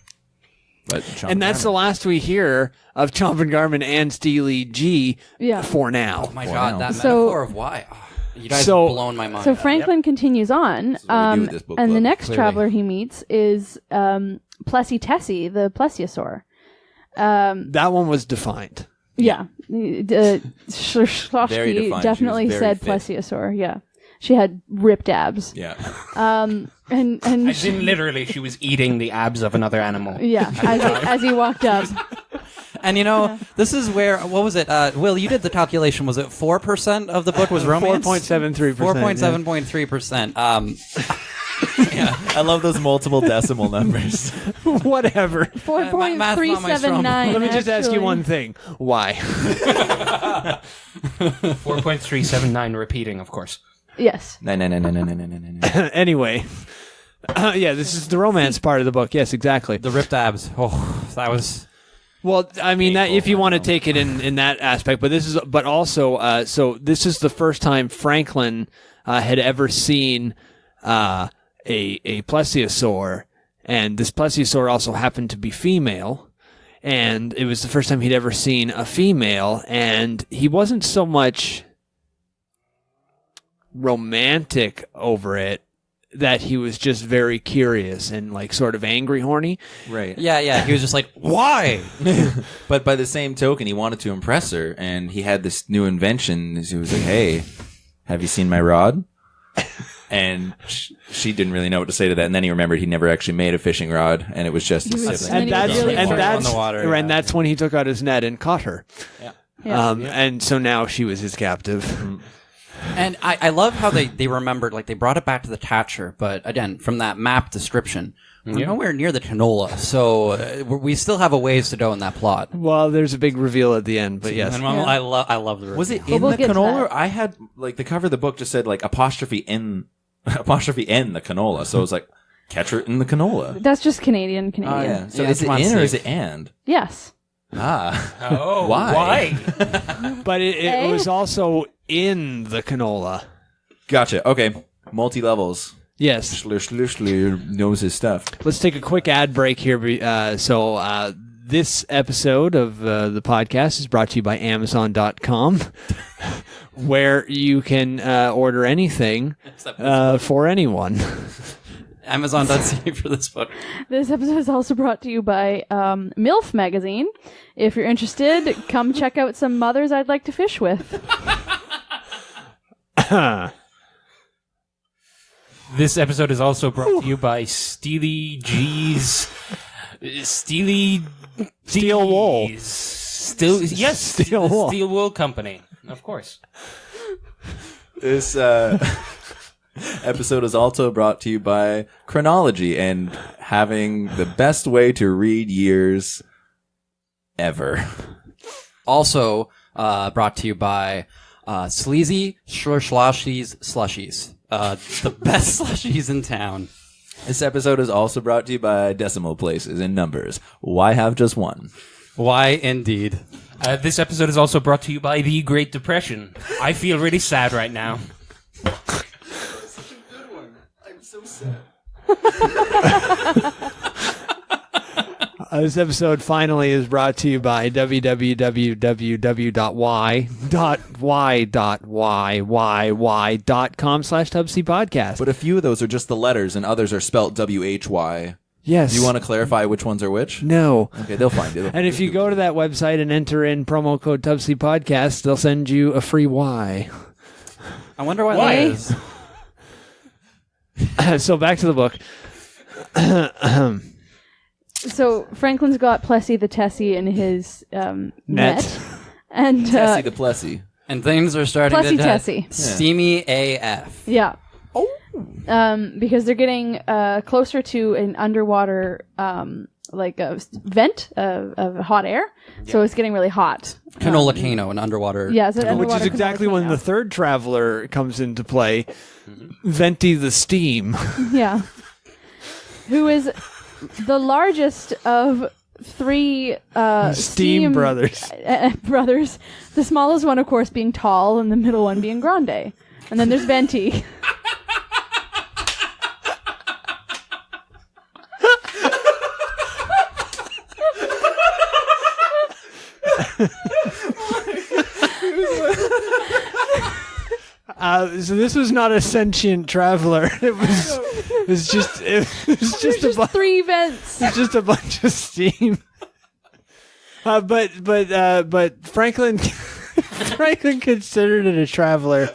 But And that's the last we hear of Chompin' Garmin and Steely G Yeah. for now. Oh my god, that So- metaphor of why. Oh, you guys So- have blown my mind. So Franklin continues on, is what we do with this book and the club, next clearly. traveler he meets is Plessy Tessie, the plesiosaur. That one was defined. Yeah, Very Shloshky defined. definitely She was very said fit. plesiosaur. Yeah, she had ripped abs. Yeah. And As in, literally, she was eating the abs of another animal. yeah, as he walked up. And you know, this is where, what was it? Will, you did the calculation. Was it 4% of the book was romance? 4.73%. 4.7.3%. I love those multiple decimal numbers. Whatever. 4.379. Let me just ask you actually. one thing. Why? 4.379 repeating, of course. Yes. No. Anyway. Yeah, this is the romance part of the book. Yes, exactly. The ripped abs. Oh, that was... Well, I mean, that if you want to take it in that aspect, but this is the first time Franklin had ever seen a plesiosaur, and this plesiosaur also happened to be female, and it was the first time he'd ever seen a female, and he wasn't so much romantic over it, that he was just very curious and like sort of angry horny. Right. Yeah, he was just like, why? But by the same token, he wanted to impress her, and he had this new invention. He was like, "Hey, have you seen my rod?" And she didn't really know what to say to that. And then he remembered he never actually made a fishing rod, and it was just his sibling. And that's when he took out his net and caught her. Yeah. And so now she was his captive. And I love how they remembered, like, they brought it back to the Thatcher, but again, from that map description, we're nowhere near the Canola, so we still have a ways to go in that plot. Well, there's a big reveal at the end, but yes. I love the reveal. Was it in the Canola? Or I had, like, the cover of the book just said, like, apostrophe N the Canola, so it was like, catch her in the Canola. That's just Canadian. Oh, yeah. So is it in or is it and? Yes. Oh, why? But it was also in the Canola. Gotcha. Okay. Multi-levels. Yes. Schler knows his stuff. Let's take a quick ad break here. This episode of the podcast is brought to you by Amazon.com, where you can order anything for anyone. Amazon.ca for this book. This episode is also brought to you by MILF Magazine. If you're interested, come check out some mothers I'd like to fish with. This episode is also brought to you by Steel Wool. Steel Wool. Steel Wool Company, of course. This episode is also brought to you by Chronology and having the best way to read years ever. Also brought to you by Sleazy Slushies. The best slushies in town. This episode is also brought to you by Decimal Places and Numbers. Why have just one? Why, indeed. This episode is also brought to you by the Great Depression. I feel really sad right now. Such a good one. I'm so sad. This episode finally is brought to you by www.y.com/tubcpodcast. But a few of those are just the letters and others are spelt W-H-Y. Yes. Do you want to clarify which ones are which? No. Okay, they'll find you. And if you go to that website and enter in promo code TUBCPodcast, they'll send you a free Y. I wonder why that is. So back to the book. So Franklin's got Plessy the Tessie in his net. And Tessie the Plessy. And things are starting Plessy to Tessie. steamy AF. Yeah. Oh. Because they're getting closer to an underwater like a vent of hot air. So it's getting really hot. Canola Cano, an underwater. Yeah, it's an Which underwater is exactly Canola when Cano. the third traveler comes into play. Venti the Steam. Yeah. Who is the largest of three Steam brothers. Brothers. The smallest one, of course, being tall, and the middle one being grande. And then there's Venti. So this was not a sentient traveler. It was just Three vents. It's just a bunch of steam. But Franklin considered it a traveler.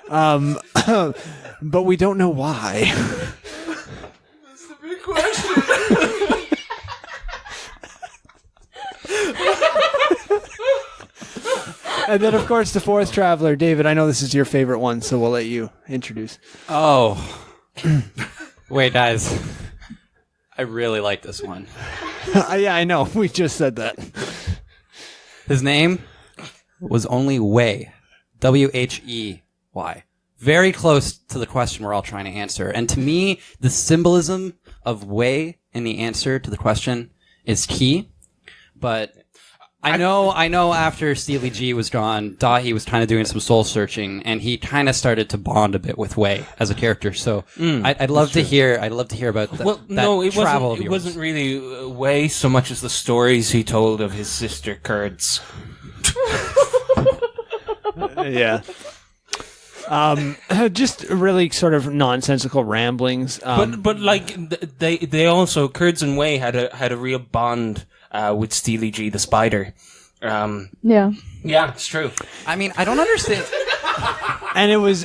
But we don't know why. That's the big question. And then, of course, the fourth traveler, David. I know this is your favorite one, so we'll let you introduce. Oh. Wait, guys. I really like this one. Yeah, I know. We just said that. His name was only Whey. W-H-E-Y. Very close to the question we're all trying to answer. And to me, the symbolism of Whey in the answer to the question is key. But I know after Steely G was gone, Dahi was kind of doing some soul searching, and he kind of started to bond a bit with Whey as a character. So I'd love to hear about that. Well, no, it travel wasn't. of It yours. wasn't really Way so much as the stories he told of his sister Kurds. Yeah. Just really sort of nonsensical ramblings. But like they also Kurds and Way had a real bond with Steely G the spider. Yeah. Yeah, it's true. I mean, I don't understand. And it was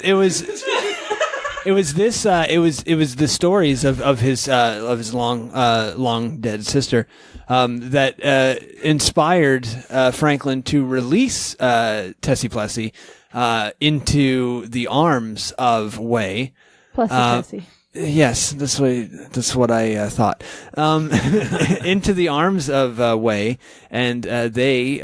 It was this. It was the stories of his long dead sister that inspired Franklin to release Tessie Plessy into the arms of Way. Tessie. Yes, that's what I thought. Into the arms of Way, and they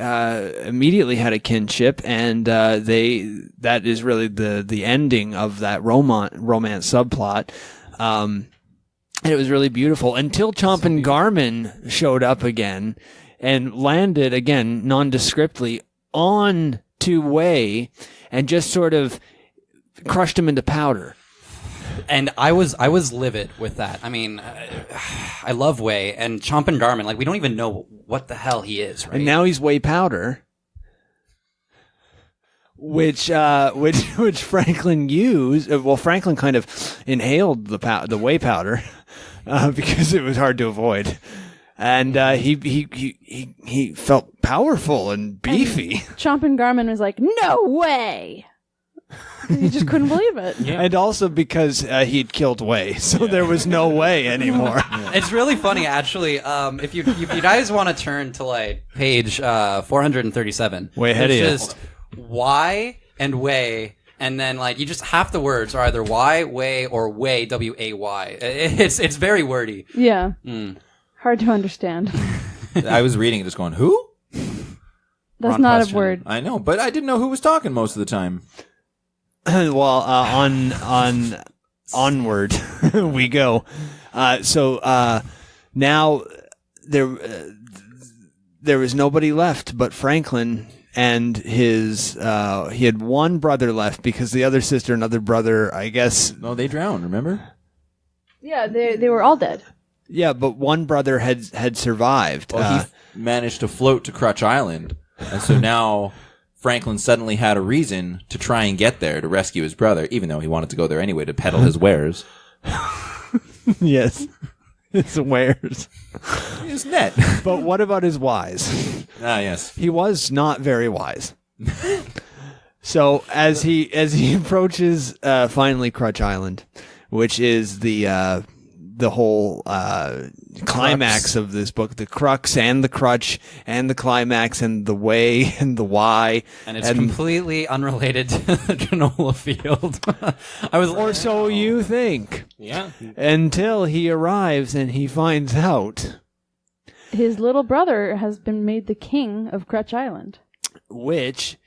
immediately had a kinship, and that is really the ending of that romance subplot. And it was really beautiful until Chomp and Garmin showed up again and landed again nondescriptly on to Way and just sort of crushed him into powder. And I was livid with that. I mean, I love Way and Chomp and Garmin. Like, we don't even know what the hell he is, right? And now he's Way Powder, which Franklin used. Well, Franklin kind of inhaled the Way Powder because it was hard to avoid, and he felt powerful and beefy. Chomp and Garmin was like, "No way." He just couldn't believe it. Yeah. And also because he'd killed Way, so there was no way anymore. It's really funny, actually. If you guys want to turn to like page 437, Way ahead of you. it's just Y and Way, and then like you just half the words are either Y, Way, or Way, W-A-Y. It's very wordy. Yeah. Hard to understand. I was reading it just going, who? That's Wrong not question. a word. I know, but I didn't know who was talking most of the time. Well, onward we go. So now there was nobody left but Franklin and his. He had one brother left because the other sister and other brother, I guess. No, they drowned. Remember? Yeah, they were all dead. Yeah, but one brother had survived. Well, he managed to float to Crutch Island, and so now Franklin suddenly had a reason to try and get there to rescue his brother, even though he wanted to go there anyway to peddle his wares. Yes, his wares. His net. But what about his wise? Ah, yes. He was not very wise. So as he approaches finally Crutch Island, which is the whole climax of this book, the crux and the crutch and the climax and the way and the why, And it's completely unrelated to the canola field. or so you think. Yeah. Until he arrives and he finds out, His little brother has been made the king of Crutch Island. which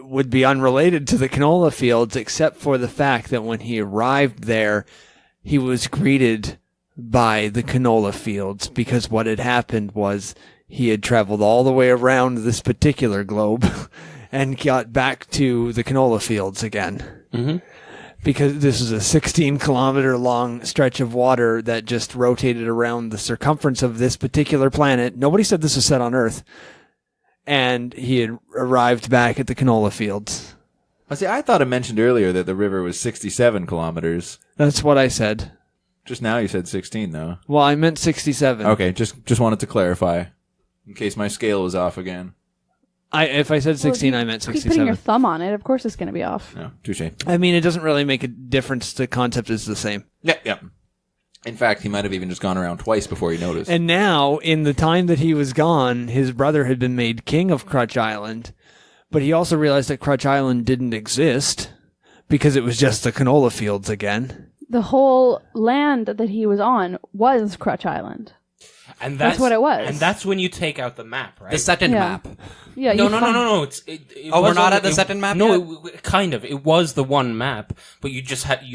would be unrelated to the canola fields, except for the fact that when he arrived there, he was greeted by the canola fields, because what had happened was he had traveled all the way around this particular globe and got back to the canola fields again. Mm-hmm. Because this is a 16-kilometer long stretch of water that just rotated around the circumference of this particular planet. Nobody said this was set on Earth. And he had arrived back at the canola fields. I thought I mentioned earlier that the river was 67 kilometers. That's what I said. Just now you said 16, though. Well, I meant 67. Okay, just wanted to clarify, in case my scale was off again. If I said 16, I meant Keep putting your 67. thumb on it. Of course it's going to be off. No, touche. I mean, it doesn't really make a difference. The concept is the same. Yeah. In fact, he might have even just gone around twice before he noticed. And now, in the time that he was gone, his brother had been made king of Crutch Island, but he also realized that Crutch Island didn't exist because it was just the canola fields again. The whole land that he was on was Crutch Island. And That's what it was. And that's when you take out the map, right? The second Yeah. map. Yeah. No. you find- It Oh, we're was not only- at the second map No, yet? kind of. It was the one map, but you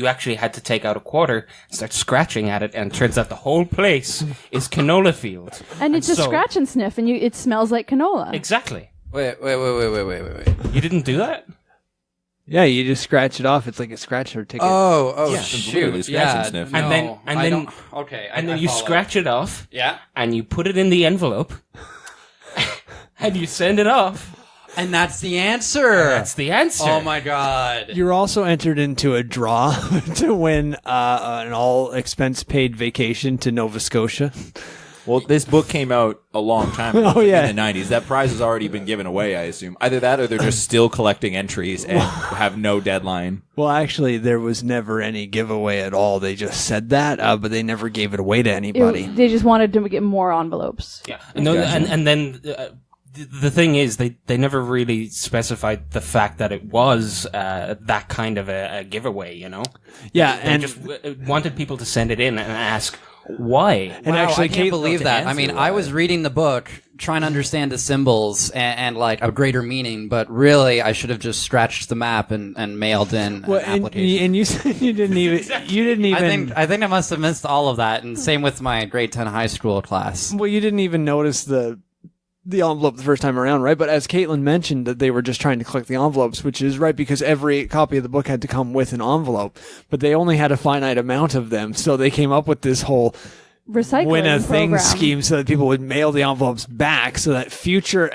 actually had to take out a quarter, start scratching at it, and it turns out the whole place is canola field. And it's just so- scratch and sniff, and it smells like canola. Exactly. Wait. You didn't do that? Yeah, you just scratch it off. It's like a scratcher ticket. Oh, Yeah, it's literally shoot. scratch Yeah, and sniff. And then- no, and I then- don't- okay. And then I you follow. scratch it off, Yeah. and you put it in the envelope, and you send it off. And that's the answer. That's the answer. Oh my god. You're also entered into a draw to win an all-expense-paid vacation to Nova Scotia. Well, this book came out a long time ago, Oh, yeah. in the 90s. That prize has already been given away, I assume. Either that or they're just still collecting entries and have no deadline. Well, actually, there was never any giveaway at all. They just said that, but they never gave it away to anybody. They just wanted to get more envelopes. Yeah. No, Gotcha. and then the thing is, they never really specified the fact that it was that kind of a giveaway, you know? Yeah, They and just wanted people to send it in and ask why. and Wow, actually, I can't Kate, believe that. I mean, I was reading the book, trying to understand the symbols and like a greater meaning, but really, I should have just scratched the map and mailed in well, an application. and you said you didn't even. I think I must have missed all of that, and same with my grade 10 high school class. Well, you didn't even notice the envelope the first time around, right? But as Caitlin mentioned, that they were just trying to collect the envelopes, which is right because every copy of the book had to come with an envelope, but they only had a finite amount of them, so they came up with this whole Recycling win a thing program. scheme so that people would mail the envelopes back, so that future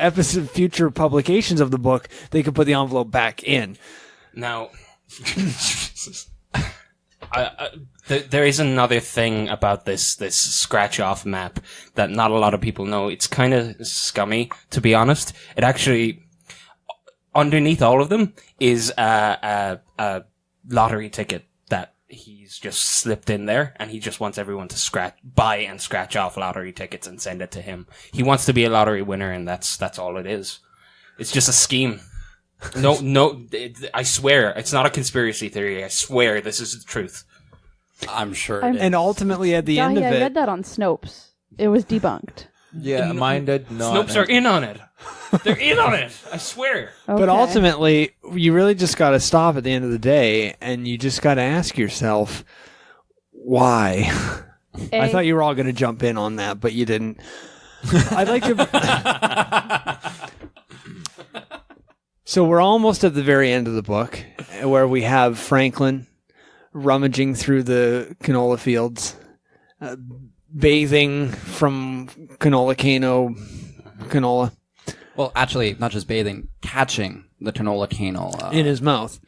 publications of the book they could put the envelope back in. Now, there is another thing about this scratch-off map that not a lot of people know. It's kind of scummy, to be honest. It actually, underneath all of them, is a lottery ticket that he's just slipped in there, and he just wants everyone to buy and scratch off lottery tickets and send it to him. He wants to be a lottery winner, and that's all it is. It's just a scheme. No, I swear, it's not a conspiracy theory. I swear, this is the truth. I'm sure I'm- it is. And ultimately, at the end of I it, read that on Snopes. It was debunked. Yeah, mine did not. Snopes are in on it. They're in on it. I swear. but Okay. ultimately, you really just got to stop at the end of the day, and you just got to ask yourself, why? I thought you were all going to jump in on that, but you didn't. I'd like to. So we're almost at the very end of the book, where we have Franklin rummaging through the canola fields, bathing from canola. Well, actually, not just bathing, catching the canola canola. In his mouth.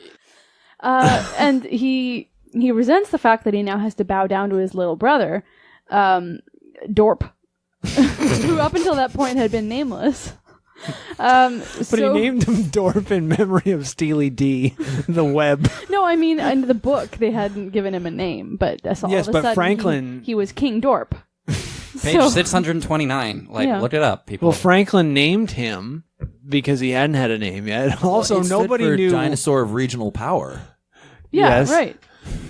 And he resents the fact that he now has to bow down to his little brother, Dorp, who up until that point had been nameless. But he named him Dorp in memory of Steely D, the web. No, I mean, in the book, they hadn't given him a name, but that's all Yes, of a but sudden Franklin- he was King Dorp. Page 629. Like, Yeah. look it up, people. Well, Franklin named him because he hadn't had a name yet. Also, It stood nobody for knew. Dinosaur of regional power. Yeah, Yes. right.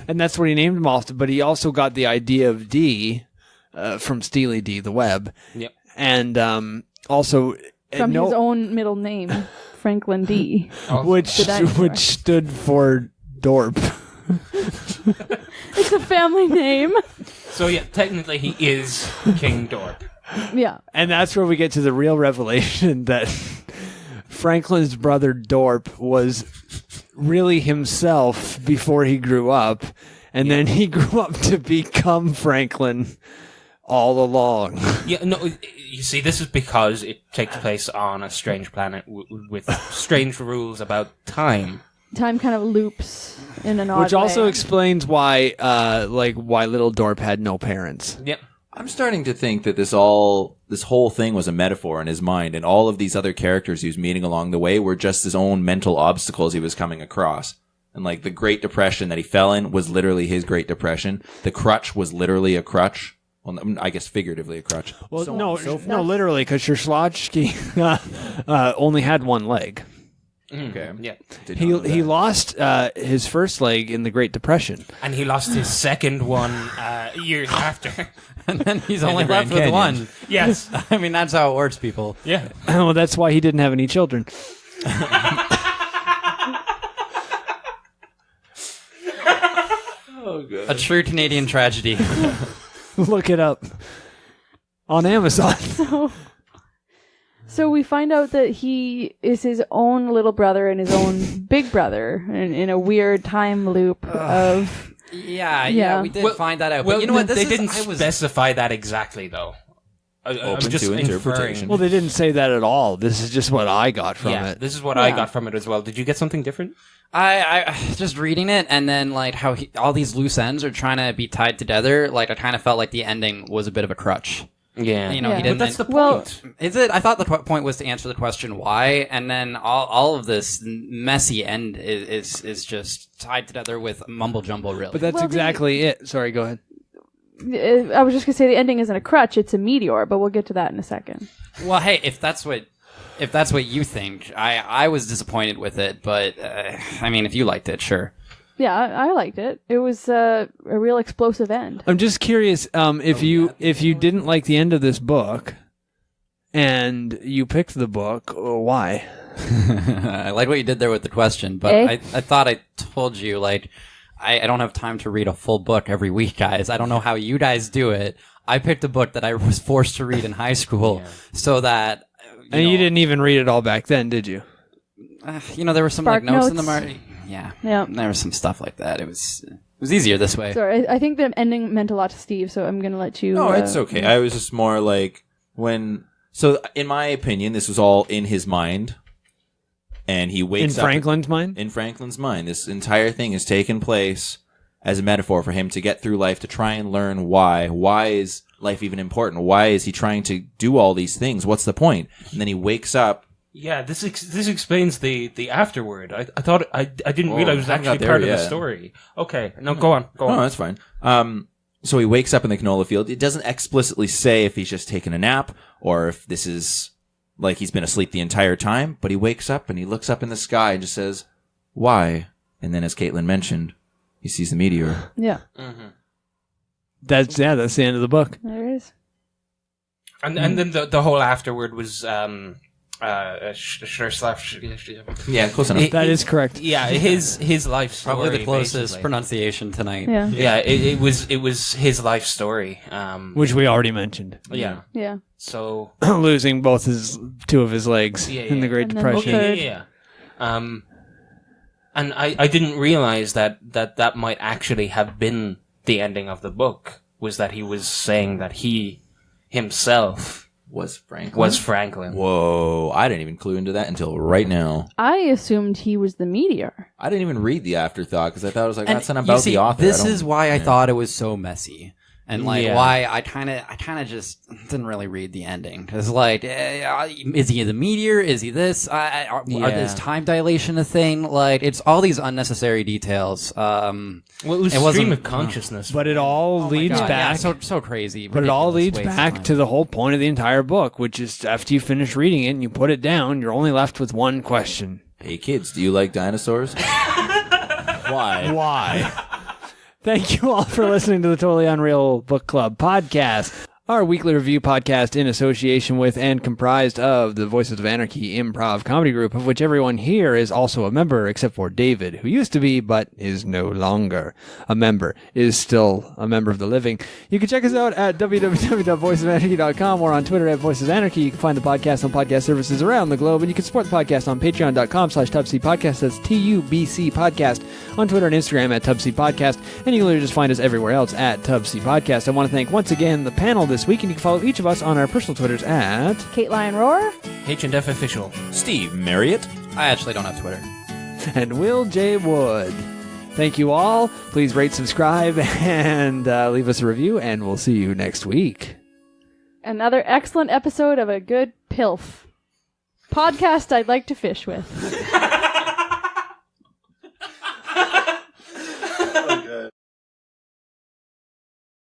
And that's what he named him off. But he also got the idea of D from Steely D, the web. Yep. And also... From his own middle name, Franklin D. which The dinosaur. stood for Dorp. It's a family name. So yeah, technically he is King Dorp. Yeah. And that's where we get to the real revelation that Franklin's brother Dorp was really himself before he grew up, and then he grew up to become Franklin all along. Yeah, no, you see, this is because it takes place on a strange planet with strange rules about time. Time kind of loops in an odd Which also way. explains why little Dorp had no parents. Yep. I'm starting to think that this whole thing was a metaphor in his mind, and all of these other characters he was meeting along the way were just his own mental obstacles he was coming across. And like the Great Depression that he fell in was literally his Great Depression. The crutch was literally a crutch. Well, I guess figuratively a crutch. Well, So on no, and so forth. no, literally, because Sherslotchki only had one leg. Okay. Yeah. Did not know He that. lost his first leg in the Great Depression. And he lost his second one years after. And then he's only the left Grand with Canyon. one. Yes. I mean, that's how it works, people. Yeah. Well, that's why he didn't have any children. A true Canadian tragedy. Look it up on Amazon. So we find out that he is his own little brother and his own big brother in a weird time loop of... Yeah, we did find that out. Well, But you know what? they didn't specify that exactly, though. I'm Open just to inferring. interpretation. Well, they didn't say that at all. This is just what I got from Yeah, it. this is what I Yeah. got from it as well. Did you get something different? I just reading it, and then like how all these loose ends are trying to be tied together. Like I kind of felt like the ending was a bit of a crutch. Yeah. You know, Yeah. he But didn't. that's the point. Well- Is it? I thought the point was to answer the question why, and then all of this messy end is just tied together with mumble jumble. Really, But that's Well, exactly it. Sorry, go ahead. I was just gonna say the ending isn't a crutch; it's a meteor. But we'll get to that in a second. well, hey, if that's what you think, I was disappointed with it, but I mean, if you liked it, sure. Yeah, I liked it. It was a real explosive end. I'm just curious if you didn't like the end of this book and you picked the book, why? I like what you did there with the question, but Eh? I thought I told you, like, I don't have time to read a full book every week, guys. I don't know how you guys do it. I picked a book that I was forced to read in high school so that... And you didn't even read it all back then, did you? there were some Spark like notes in the notes. Yeah. Yeah. There was some stuff like that. It was easier this way. Sorry, I think the ending meant a lot to Steve, so I'm gonna let you. No, it's okay. I was just more like so in my opinion, this was all in his mind. And he wakes In up Franklin's mind? in Franklin's mind. This entire thing has taken place as a metaphor for him to get through life, to try and learn why. Why is life even important? Why is he trying to do all these things? What's the point? And then he wakes up. Yeah, this explains the afterword. I thought I didn't realize it was I haven't got actually there part of yet. the story. Okay, no, go on. No, that's fine. So he wakes up in the canola field. It doesn't explicitly say if he's just taken a nap or if this is like he's been asleep the entire time, but he wakes up and he looks up in the sky and just says, why? And then as Caitlin mentioned, he sees the meteor. Yeah, That's the end of the book. there it is. And then the whole afterword was Yeah, close enough. That is correct. Yeah, his life story. Probably the closest basically. pronunciation tonight. Yeah, Yeah, it was his life story. Which we already mentioned. Yeah. yeah. So Losing two of his legs Yeah, in the yeah. Great And then Depression. third. yeah. And I didn't realize that might actually have been the ending of the book. Was that he was saying that he himself Was Franklin? was Franklin. Whoa, I didn't even clue into that until right now. I assumed he was the meteor. I didn't even read the afterthought because I thought it was like, And that's not you about see, the author. This I don't- is why I thought it was so messy. And like Yeah. why I kind of just didn't really read the ending because like is he the meteor? Is he this? Are this time dilation a thing? Like it's all these unnecessary details. Well, it was It stream wasn't- of consciousness. But it all leads God, yeah, back. so crazy. But it all ridiculous leads waste of back time. to the whole point of the entire book, which is after you finish reading it and you put it down, you're only left with one question. Hey kids, do you like dinosaurs? Why? Why? Thank you all for listening to the Totally Unreal Book Club podcast. Our weekly review podcast in association with and comprised of the Voices of Anarchy improv comedy group, of which everyone here is also a member, except for David, who used to be, but is no longer a member, is still a member of the living. You can check us out at www.voicesofanarchy.com or on Twitter at Voices of Anarchy. You can find the podcast on podcast services around the globe, and you can support the podcast on patreon.com/tubcpodcast. That's TUBC podcast on Twitter and Instagram at tubcpodcast, and you can literally just find us everywhere else at tubcpodcast. I want to thank once again the panel this week, and you can follow each of us on our personal Twitters at Caitlionroar. H&F official. Steve Marriott? I actually don't have Twitter. and willjwood. Thank you all. Please rate, subscribe, and leave us a review, and we'll see you next week. Another excellent episode of a good PILF podcast I'd like to fish with.